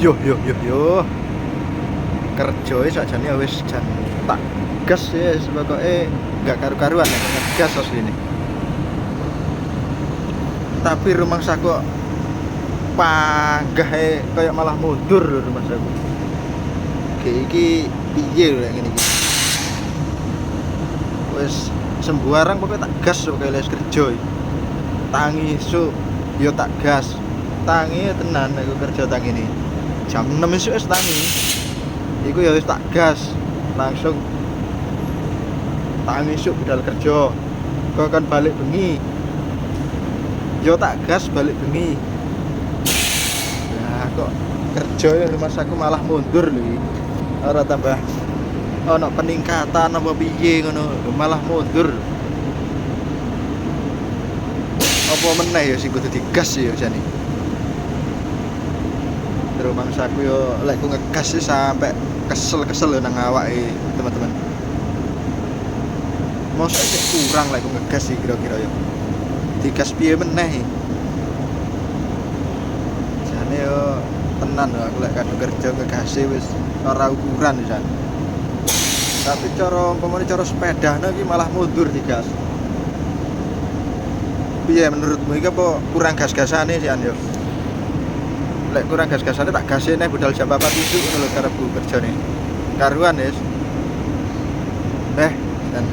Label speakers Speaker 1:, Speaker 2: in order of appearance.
Speaker 1: Yo. Kerjoe sakjane wis jan tak gas ya, pokoke gak karu-karuan nek ngegas asline. Tapi rumangsaku kok panggahe kaya malah mundur lho rumangsaku. Iki piye lho ngene iki. Wis sembarang pokoke tak gas pokoke les kerja iki. Tangi esuk yo tak gas. Tangi tenan nek kerja tangi ini. Jam 6 esuk wis tangi. Iku ya wis tak gas. Langsung tangi esuk budal kerja. Kok kan balik bengi. Yo tak gas balik bengi. Nah, kok kerja ya rumah saku malah mundur lho iki. Ora tambah ono peningkatan apa piye ngono, malah mundur. Apa meneh ya sing kudu digas ya jane. Rumangsaku yo lek ku ngegas sih sampai kesel-kesel nang awake teman-teman. Mosok sik kurang lek ku ngegas sih kira-kira yo. Digas piye meneh. Jane yo tenan lho aku lek kadung kerja ngegase wis ora ukuran pisan. Tapi cara umpamane cara sepedane iki malah mundur digas. Piye menurutmu iki apa kurang gas-gasane sih an yo? Lek kurang gas-gasane tak gase neh budal jam 4 isuk ngono lho karepku kerjane. Karuan wis. Dan